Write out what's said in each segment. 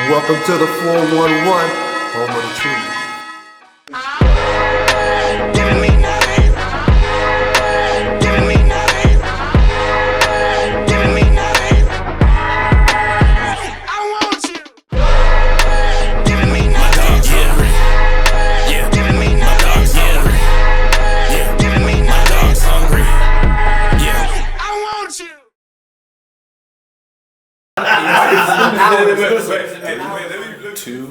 Welcome to the 411, home of the truth. Giving me nothing. Giving me nothing. Giving me nothing. I want you. Giving me nothing. Yeah. Giving me nothing. Yeah. Giving me nothing. Hungry. Yeah. I want you. 2,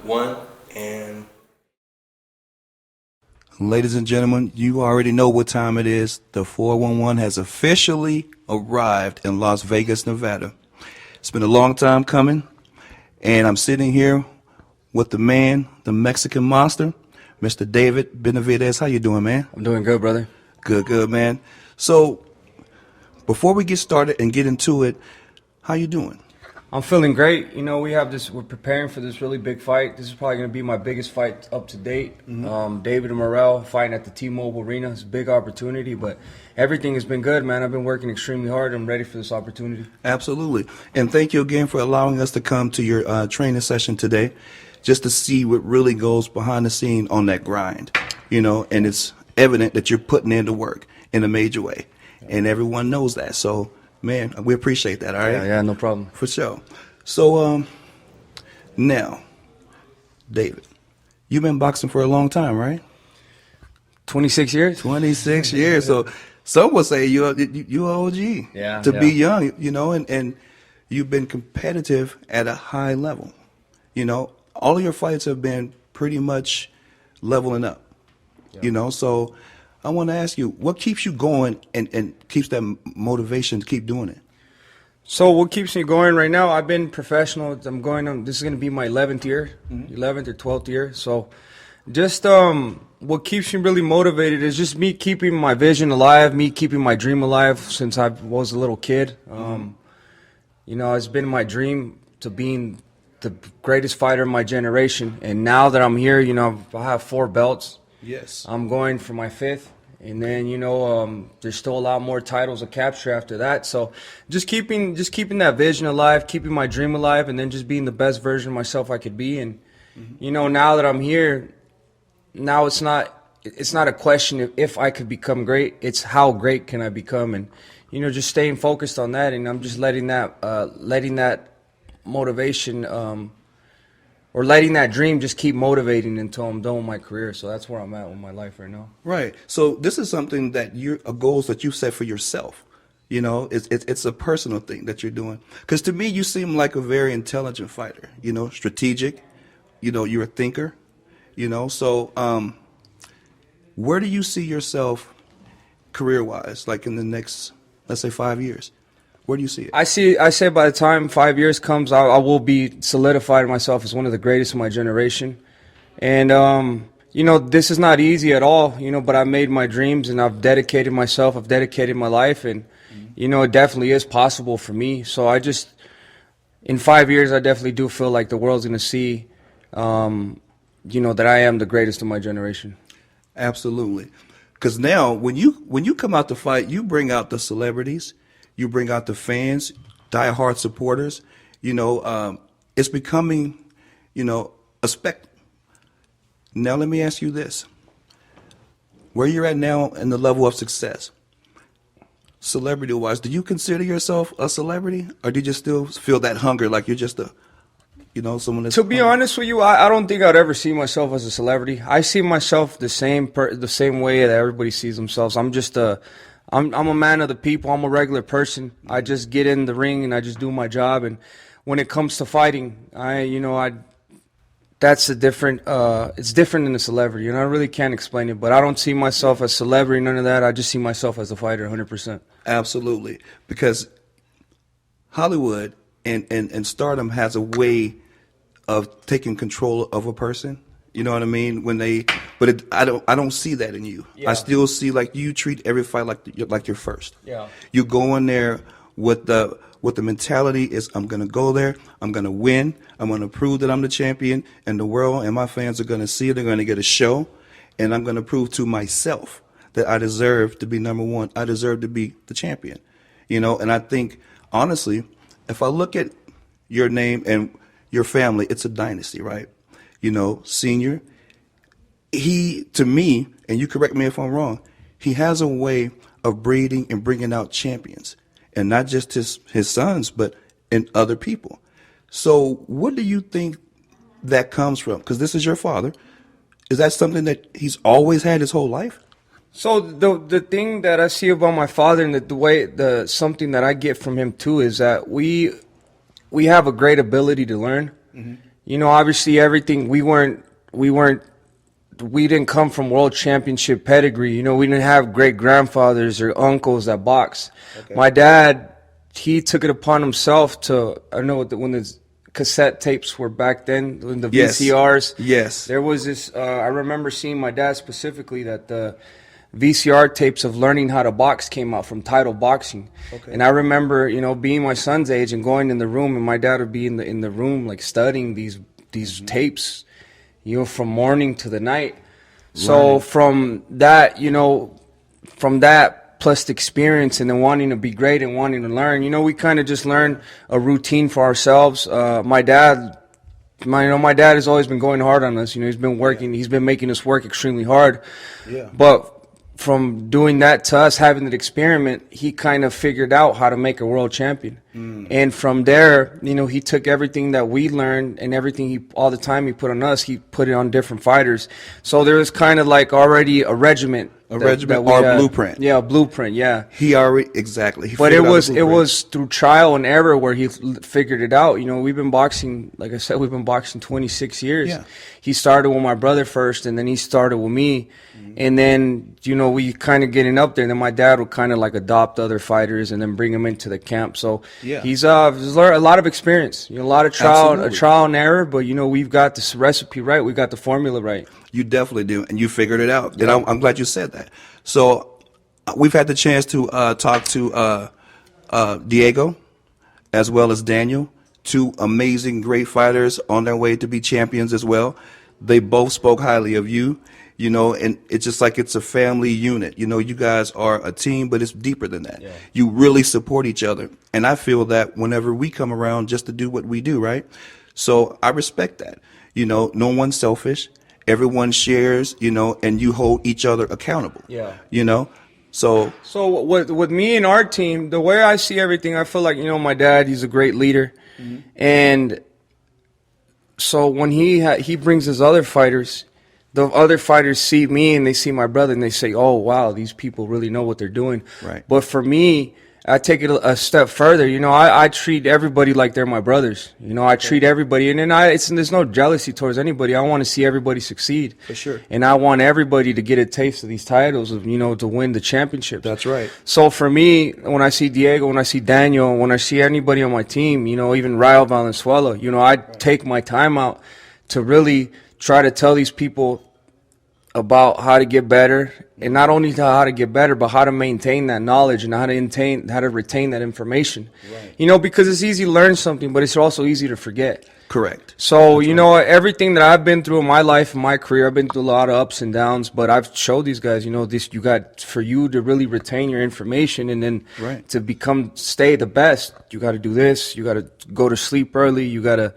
1, and ladies and gentlemen, you already know what time it is. The 411 has officially arrived in Las Vegas, Nevada. It's been a long time coming, and I'm sitting here with the man, the Mexican monster, Mr. David Benavidez. How you doing, man? I'm doing good, brother. Good, man. So, before we get started and get into it, how you doing? I'm feeling great. You know, we're preparing for this really big fight. This is probably going to be my biggest fight up to date. David and Morrell fighting at the T-Mobile Arena. It's a big opportunity, but everything has been good, man. I've been working extremely hard. I'm ready for this opportunity. Absolutely. And thank you again for allowing us to come to your training session today, just to see what really goes behind the scene on that grind, you know, and it's evident that you're putting in the work in a major way, and everyone knows that. So, man, we appreciate that, all right? Yeah, no problem. For sure. So, now, David, you've been boxing for a long time, right? 26 years? 26 years. So, some would say you're OG. Yeah. To be young, you know, and you've been competitive at a high level. You know, all of your fights have been pretty much leveling up, you know, so I want to ask you, what keeps you going and keeps that motivation to keep doing it? So what keeps me going right now, I've been professional. I'm going on, this is going to be my 11th year, 11th or 12th year. So just what keeps me really motivated is just me keeping my vision alive, me keeping my dream alive since I was a little kid. You know, it's been my dream to being the greatest fighter of my generation. And now that I'm here, you know, I have 4 belts. Yes. I'm going for my 5th, and then, you know, there's still a lot more titles to capture after that. So just keeping that vision alive, keeping my dream alive, and then just being the best version of myself I could be. And you know, now that I'm here, now it's not a question of if I could become great, it's how great can I become. And you know, just staying focused on that, and I'm just letting that motivation or letting that dream just keep motivating until I'm done with my career. So that's where I'm at with my life right now. Right. So this is something that goals that you set for yourself. You know, it's a personal thing that you're doing. Because to me, you seem like a very intelligent fighter. You know, strategic. You know, you're a thinker. You know, so where do you see yourself career-wise, like in the next, let's say, 5 years? Where do you see it? I say by the time 5 years comes, I will be solidified myself as one of the greatest of my generation. And, you know, this is not easy at all, you know, but I've made my dreams and I've dedicated myself, I've dedicated my life, and, you know, it definitely is possible for me. So in 5 years, I definitely do feel like the world's going to see, you know, that I am the greatest of my generation. Absolutely. Because now when you come out to fight, you bring out the celebrities. You bring out the fans, diehard supporters. You know, it's becoming, you know, a spectacle. Now let me ask you this. Where you're at now in the level of success, celebrity-wise, do you consider yourself a celebrity? Or do you just still feel that hunger like you're just someone that's... To be honest with you, I don't think I'd ever see myself as a celebrity. I see myself the same way that everybody sees themselves. I'm a man of the people. I'm a regular person. I just get in the ring and I just do my job. And when it comes to fighting, that's a different. It's different than a celebrity, and I really can't explain it. But I don't see myself as a celebrity, none of that. I just see myself as a fighter, 100%. Absolutely, because Hollywood and stardom has a way of taking control of a person. You know what I mean? I don't see that in you. Yeah. I still see like you treat every fight like you're first. Yeah. You go in there with the mentality is I'm gonna go there, I'm gonna win, I'm gonna prove that I'm the champion, and the world and my fans are gonna see it. They're gonna get a show, and I'm gonna prove to myself that I deserve to be number one. I deserve to be the champion. You know, and I think honestly, if I look at your name and your family, it's a dynasty, right? You know, Senior, he, to me, and you correct me if I'm wrong, he has a way of breeding and bringing out champions, and not just his sons, but in other people. So what do you think that comes from? Because this is your father. Is that something that he's always had his whole life? So the thing that I see about my father and the something that I get from him too is that we have a great ability to learn. Mm-hmm. You know, obviously everything we didn't come from world championship pedigree. You know, we didn't have great grandfathers or uncles that boxed. Okay. My dad, he took it upon himself to, I know when the cassette tapes were back then, when the VCRs. Yes. There was this, I remember seeing my dad specifically that the VCR tapes of learning how to box came out from Title Boxing. Okay. And I remember, you know, being my son's age and going in the room, and my dad would be in the room like studying these mm-hmm. tapes, you know, from morning to the night. Right. So from that, you know, from that plus the experience and then wanting to be great and wanting to learn, you know, we kind of just learned a routine for ourselves. My dad has always been going hard on us. You know, he's been working, he's been making us work extremely hard. Yeah. But from doing that to us having that experiment, he kind of figured out how to make a world champion. Mm. And from there, you know, he took everything that we learned and everything all the time he put on us, he put it on different fighters. So there was kind of like already a regiment. Blueprint. Yeah, a blueprint, yeah. He already, exactly. But it was through trial and error where he figured it out. You know, we've been boxing, like I said, we've been boxing 26 years. Yeah. He started with my brother first, and then he started with me. Mm-hmm. And then, you know, we kind of getting up there, and then my dad would kind of like adopt other fighters and then bring them into the camp. So yeah. He's learned a lot of experience, you know, a lot of trial and error, but, you know, we've got this recipe right. We've got the formula right. You definitely do, and you figured it out. Yeah. And I'm glad you said that. So we've had the chance to talk to Diego as well as Daniel, two amazing, great fighters on their way to be champions as well. They both spoke highly of you, you know, and it's just like it's a family unit. You know, you guys are a team, but it's deeper than that. Yeah. You really support each other, and I feel that whenever we come around just to do what we do, right? So I respect that. You know, no one's selfish. Everyone shares, you know, and you hold each other accountable. Yeah. You know, so with me and our team, the way I see everything, I feel like, you know, my dad, he's a great leader, mm-hmm. and so when he brings his other fighters, the other fighters see me and they see my brother and they say, "Oh wow, these people really know what they're doing." Right. But for me, I take it a step further. You know, I treat everybody like they're my brothers. You know, I treat everybody, and then there's no jealousy towards anybody. I want to see everybody succeed. For sure. And I want everybody to get a taste of these titles, of, you know, to win the championship. That's right. So for me, when I see Diego, when I see Daniel, when I see anybody on my team, you know, even Rayo Valenzuela, you know, I take my time out to really try to tell these people about how to get better, and not only how to get better, but how to maintain that knowledge and how to retain that information. Right. You know, because it's easy to learn something, but it's also easy to forget. Correct. So, you know, everything that I've been through in my life, in my career, I've been through a lot of ups and downs, but I've showed these guys, you know, for you to really retain your information and then to stay the best, you got to do this, you got to go to sleep early, you got to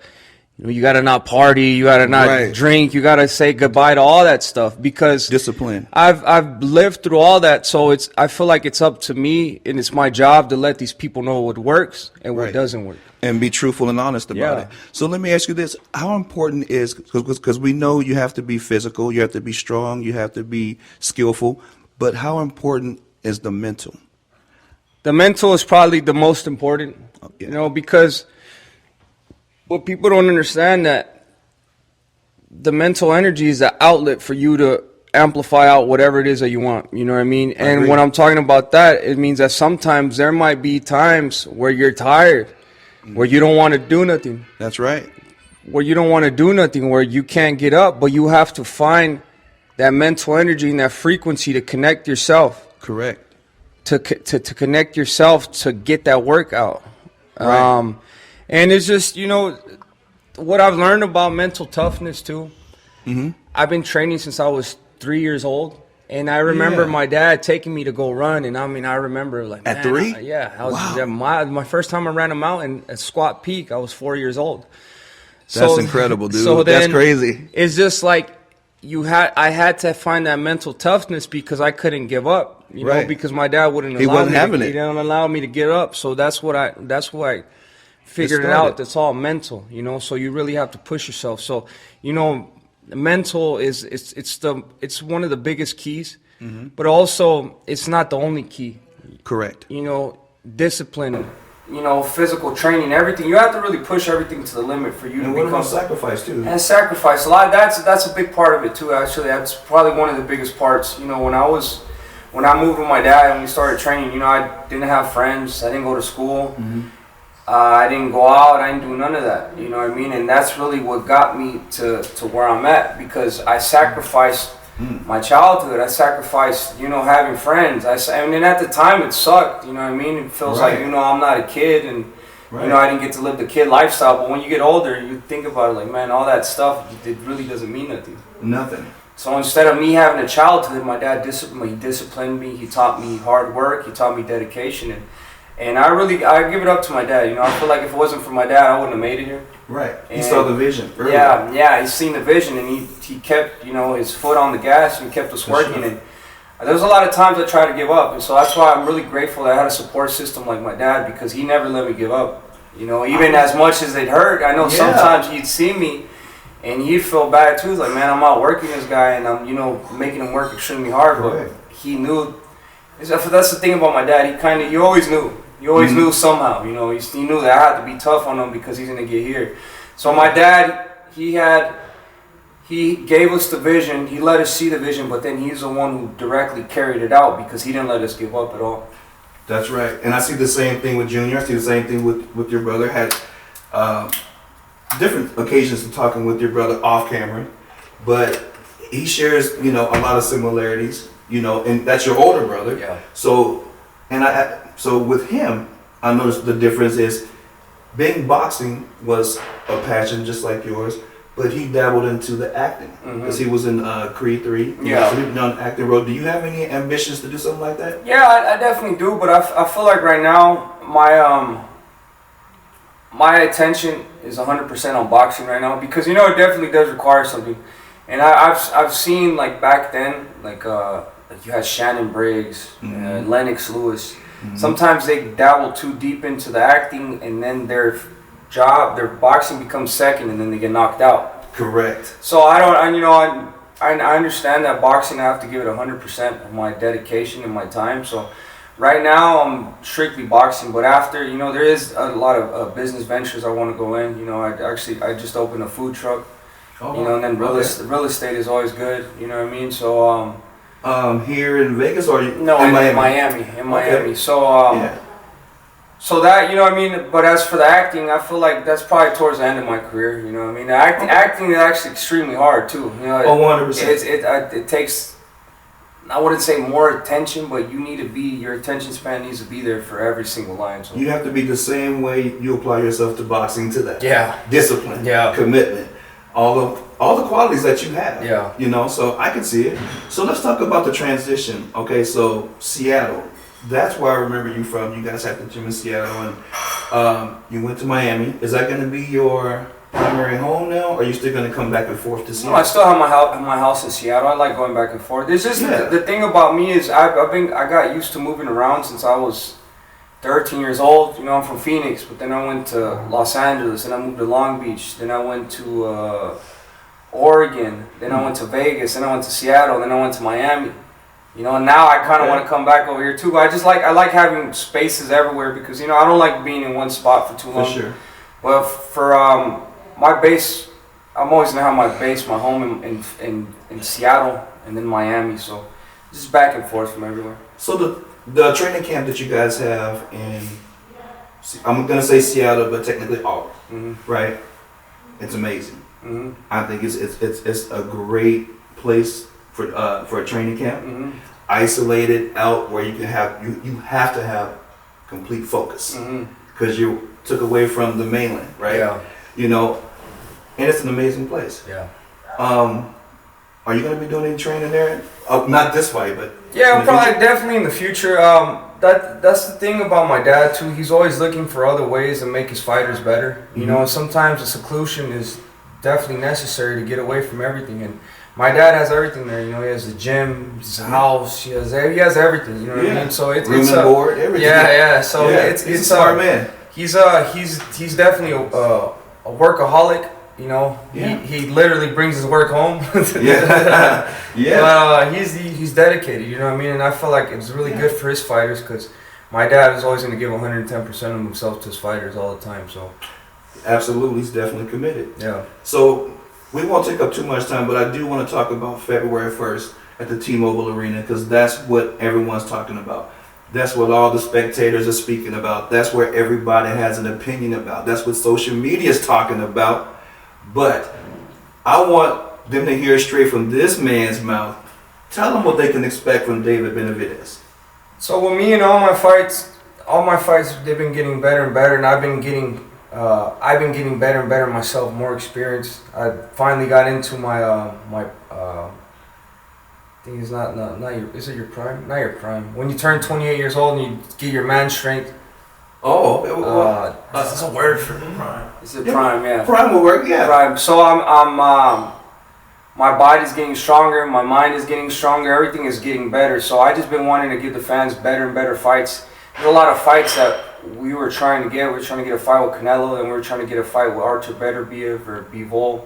not party, you got to not drink, you got to say goodbye to all that stuff, because discipline. I've lived through all that, so I feel like it's up to me and it's my job to let these people know what works and what doesn't work. And be truthful and honest about it. So let me ask you this. How important is, because we know you have to be physical, you have to be strong, you have to be skillful, but how important is the mental? The mental is probably the most important, you know, because what people don't understand, that the mental energy is the outlet for you to amplify out whatever it is that you want. You know what I mean? And when I'm talking about that, it means that sometimes there might be times where you're tired, where you don't want to do nothing. That's right. Where you don't want to do nothing, where you can't get up, but you have to find that mental energy and that frequency to connect yourself. Correct. To connect yourself to get that workout. Right. And it's just, you know, what I've learned about mental toughness too. Mm-hmm. I've been training since I was 3 years old. And I remember my dad taking me to go run. And I mean, I remember like, at 3? I was my first time I ran a mountain at Squat Peak, I was 4 years old. That's incredible, dude. So That's then crazy. It's just like I had to find that mental toughness because I couldn't give up, you know, Right. because my dad wouldn't He allow wasn't me having to, it. he didn't allow me to get up. So that's what I figured it started. out. That's all mental, you know. So you really have to push yourself. So, you know, mental is it's one of the biggest keys, but also it's not the only key. Correct. You know, discipline, you know, physical training, everything. You have to really push everything to the limit for you to And what become. about sacrifice too? And sacrifice a lot. That's a big part of it too. Actually, that's probably one of the biggest parts. You know, when I moved with my dad and we started training, you know, I didn't have friends. I didn't go to school. I didn't go out. I didn't do none of that. You know what I mean? And that's really what got me to where I'm at, because I sacrificed my childhood. I sacrificed, you know, having friends. I mean, at the time it sucked. You know what I mean? It feels like, you know, I'm not a kid and. You know, I didn't get to live the kid lifestyle, but when you get older, you think about it like, man, all that stuff, it really doesn't mean nothing. Nothing. So instead of me having a childhood, my dad disciplined me. He taught me hard work. He taught me dedication, and I give it up to my dad. You know, I feel like if it wasn't for my dad, I wouldn't have made it here. Right. He And saw the vision. Early. yeah, he's seen the vision, and he kept, you know, his foot on the gas and kept us working. sure. And there was a lot of times I tried to give up, and so that's why I'm really grateful that I had a support system like my dad, because he never let me give up. You know, even as much as it hurt, I know sometimes he'd see me and he'd feel bad too. He's like, man, I'm out working this guy and I'm, you know, making him work extremely hard. Correct. But he knew. That's the thing about my dad. He always knew. He always knew somehow. You know, he knew that I had to be tough on him because he's gonna get here. So my dad, he gave us the vision. He let us see the vision, but then he's the one who directly carried it out because he didn't let us give up at all. That's right. And I see the same thing with Junior. I see the same thing with your brother. Had different occasions of talking with your brother off camera, but he shares, you know, a lot of similarities, you know, and that's your older brother. Yeah. So with him, I noticed the difference is being boxing was a passion just like yours, but he dabbled into the acting because he was in Creed 3. Yeah. So he's done acting road. Do you have any ambitions to do something like that? Yeah, I definitely do, but I feel like right now my attention is 100% on boxing right now, because, you know, it definitely does require something. And I've seen, like, back then, like you had Shannon Briggs, Lennox Lewis. Sometimes they dabble too deep into the acting, and then their boxing becomes second, and then they get knocked out. Correct. So I understand that boxing, I have to give it 100% of my dedication and my time. So right now I'm strictly boxing, but after, you know, there is a lot of business ventures I want to go in. You know, I just opened a food truck. Oh, you know, and then real estate is always good. You know what I mean? So here in Vegas or no, in Miami. Okay. So yeah. So that, you know what I mean? But as for the acting, I feel like that's probably towards the end of my career, you know what I mean? Acting is actually extremely hard too. You know, 100%. It takes, I wouldn't say more attention, but your attention span needs to be there for every single line. So. You have to be the same way you apply yourself to boxing to that. Yeah. Discipline. Yeah. Commitment. All the qualities that you have. Yeah. You know, so I can see it. So let's talk about the transition. Okay, so Seattle. That's where I remember you from. You guys had the gym in Seattle, and you went to Miami. Is that going to be your primary home now, or are you still going to come back and forth to Seattle? No, I still have my house in Seattle. I like going back and forth. It's just the thing about me is I got used to moving around since I was 13 years old. You know, I'm from Phoenix, but then I went to Los Angeles, then I moved to Long Beach, then I went to Oregon, then I went to Vegas, then I went to Seattle, then I went to Miami. You know, and now I kind of want to come back over here too. But I like having spaces everywhere, because, you know, I don't like being in one spot for too long. For sure. Well, for my base, I'm always gonna have my home in Seattle and then Miami. So just back and forth from everywhere. So the training camp that you guys have in, I'm gonna say Seattle, but technically Auburn, right? It's amazing. I think it's a great place for a training camp, isolated out where you can have to have complete focus, because you took away from the mainland, right? Yeah. You know, and it's an amazing place. Yeah. Are you going to be doing any training there? Oh, not this fight, but Yeah, in the probably future? definitely in the future. That's the thing about my dad too. He's always looking for other ways to make his fighters better. You know, and sometimes the seclusion is definitely necessary to get away from everything. And my dad has everything there. You know, he has the gym, his house. He has everything. You know what I mean? So it's room and board, everything. yeah. So it's a smart man. He's definitely a workaholic. You know, he literally brings his work home. Yeah. But he's dedicated. You know what I mean? And I feel like it's really good for his fighters because my dad is always going to give 110% of himself to his fighters all the time. So Absolutely, he's definitely committed. yeah. So we won't take up too much time, but I do want to talk about February 1st at the T-Mobile Arena because that's what everyone's talking about. That's what all the spectators are speaking about. That's where everybody has an opinion about. That's what social media is talking about. But I want them to hear straight from this man's mouth. Tell them what they can expect from David Benavidez. So with me and all my fights, they've been getting better and better, and I've been getting better and better myself, more experience. I finally got into my I think it's not your, is it your prime? Not your prime. When you turn 28 years old and you get your man strength. That's a word for prime. It's a prime, yeah. Prime will work, yeah. Prime. So I'm my body's getting stronger, my mind is getting stronger, everything is getting better. So I just been wanting to give the fans better and better fights. There's a lot of fights that we were trying to get. We were trying to get a fight with Canelo, and we were trying to get a fight with Artur Beterbiev or Bivol.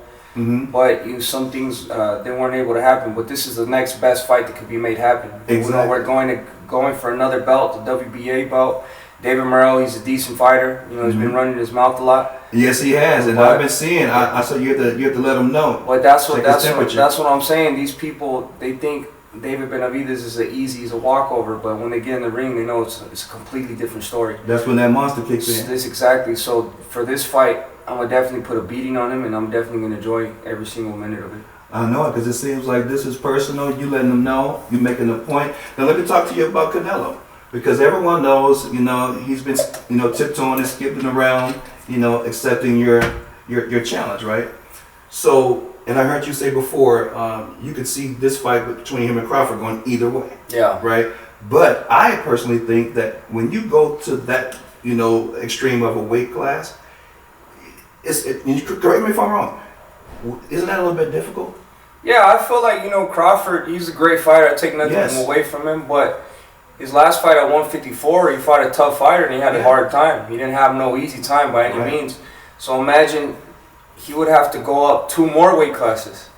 But some things they weren't able to happen. But this is the next best fight that could be made happen. Exactly. You know, we're going for another belt, the WBA belt. David Morrell, he's a decent fighter. You know, he's been running his mouth a lot. Yes, he has, and I've been seeing. I said you have to let him know. But that's what temperature. I'm saying. These people, they think David Benavidez is as a walkover, but when they get in the ring, they know it's a completely different story. That's when that monster kicks in. This exactly. So for this fight, I'm gonna definitely put a beating on him, and I'm definitely gonna enjoy every single minute of it. I know, because it seems like this is personal. You letting them know. You making a point. Now let me talk to you about Canelo. Because everyone knows, you know, he's been, you know, tiptoeing and skipping around, you know, accepting your challenge, right? So, and I heard you say before, you could see this fight between him and Crawford going either way. Yeah. Right? But I personally think that when you go to that, you know, extreme of a weight class, you correct me if I'm wrong, isn't that a little bit difficult? Yeah, I feel like, you know, Crawford, he's a great fighter. I take nothing away from him, but his last fight at 154, he fought a tough fighter and he had a hard time. He didn't have no easy time by any means. So imagine he would have to go up 2 more weight classes.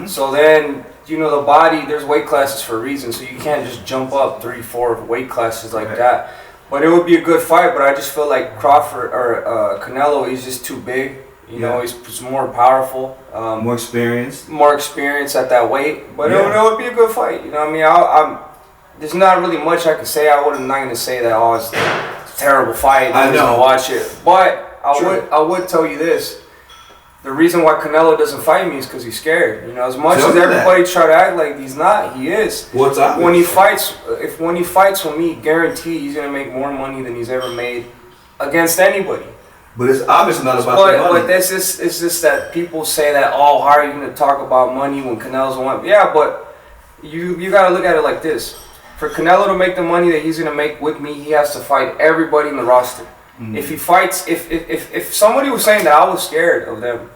So then, you know, the body, there's weight classes for a reason. So you can't just jump up 3-4 weight classes like that. But it would be a good fight, but I just feel like Crawford or Canelo is just too big. You know, he's more powerful. More experience. More experience at that weight. But it would be a good fight. You know what I mean? There's not really much I can say. I'm not going to say that, oh, it's a terrible fight. I'm just going to watch it. But I would tell you this. The reason why Canelo doesn't fight me is because he's scared. You know, as much as everybody try to act like he's not, he is. What's up? When he fights with me, guaranteed he's going to make more money than he's ever made against anybody. But it's obviously not about the money. But it's just that people say that, oh, how are you going to talk about money when Canelo's one? Yeah, but you got to look at it like this. For Canelo to make the money that he's going to make with me, he has to fight everybody in the roster. If he fights, if somebody was saying that I was scared of them,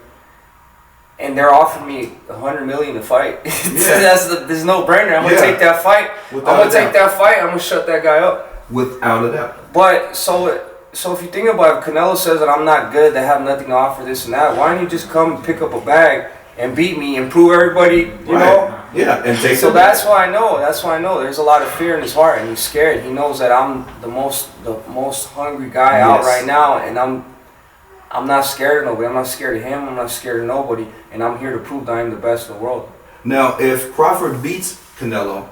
and they're offering me $100 million to fight, there's no brainer. I'm gonna take that fight. I'm gonna shut that guy up. Without a doubt. But so if you think about it, if Canelo says that I'm not good, that I have nothing to offer, this and that, why don't you just come and pick up a bag and beat me and prove everybody, you know? Yeah, and take. So that's why I know. There's a lot of fear in his heart, and he's scared. He knows that I'm the most hungry guy out right now, and I'm not scared of nobody. I'm not scared of him. I'm not scared of nobody, and I'm here to prove that I'm the best in the world. Now, if Crawford beats Canelo,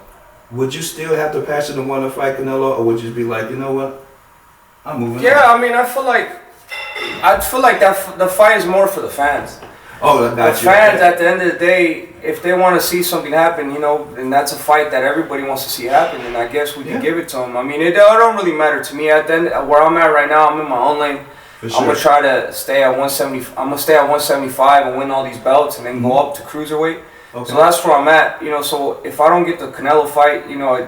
would you still have the passion to want to fight Canelo, or would you be like, you know what, I'm moving? Yeah, I mean, I feel like that the fight is more for the fans. Oh, I got you. The fans, at the end of the day, if they want to see something happen, you know, and that's a fight that everybody wants to see happen, and I guess we can give it to them. I mean, it don't really matter to me. At the end, where I'm at right now, I'm in my own lane. I'm gonna try to stay at 170. I'm gonna stay at 175 and win all these belts, and then go up to cruiserweight. Okay. So that's where I'm at. You know, so if I don't get the Canelo fight, you know,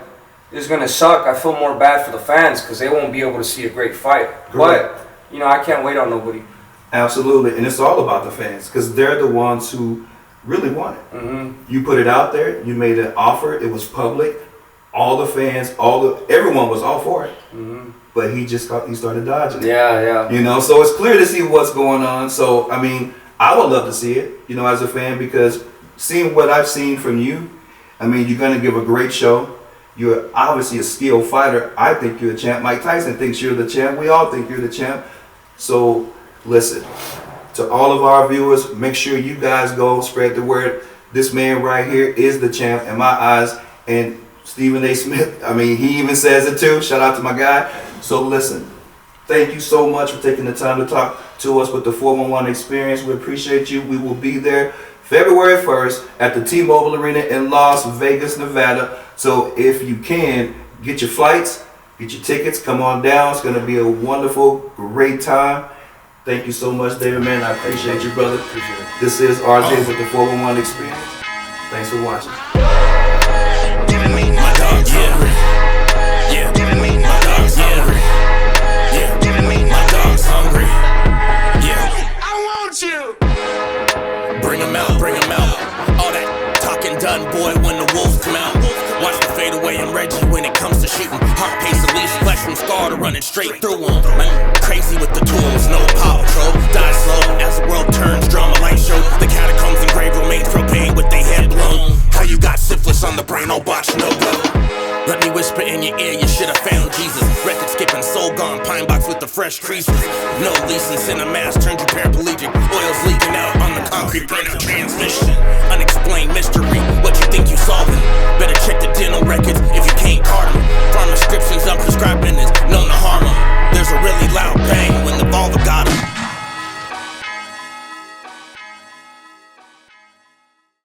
it's gonna suck. I feel more bad for the fans because they won't be able to see a great fight. Correct. But you know, I can't wait on nobody. Absolutely, and it's all about the fans because they're the ones who really want it. Mm-hmm. You put it out there, you made an offer, it was public. All the fans, everyone was all for it. Mm-hmm. But he started dodging it. Yeah. You know, so it's clear to see what's going on. So I mean, I would love to see it, you know, as a fan, because seeing what I've seen from you, I mean, you're gonna give a great show. You're obviously a skilled fighter. I think you're a champ. Mike Tyson thinks you're the champ. We all think you're the champ. So listen, to all of our viewers, make sure you guys go spread the word. This man right here is the champ in my eyes. And Stephen A. Smith, I mean, he even says it too. Shout out to my guy. So listen, thank you so much for taking the time to talk to us with the 411 experience. We appreciate you. We will be there February 1st at the T-Mobile Arena in Las Vegas, Nevada. So if you can, get your flights, get your tickets, come on down. It's going to be a wonderful, great time. Thank you so much, David, man. I appreciate you, brother. This is RJ with the 411 experience. Thanks for watching. Giving me my dogs hungry. Yeah, giving me my dogs hungry. Yeah, giving me my dogs hungry. Yeah, I want you. Bring 'em out, bring 'em out. All that talking done, boy, when the wolves come out. Watch the fade away and Reggie when it comes to shooting. Heart pace at least, flesh from scar to running straight through them. Man, crazy with the tools, no power patrol. Die slow as the world turns, drama light show. The catacombs and grave remains propane with they head blown. How you got syphilis on the brain, no botch, no go. Let me whisper in your ear, you should have found Jesus. Record skipping, soul gone, pine box with the fresh creases. No leasing, cinemass, turned you paraplegic. Oil's leaking out on the concrete, burning transmission.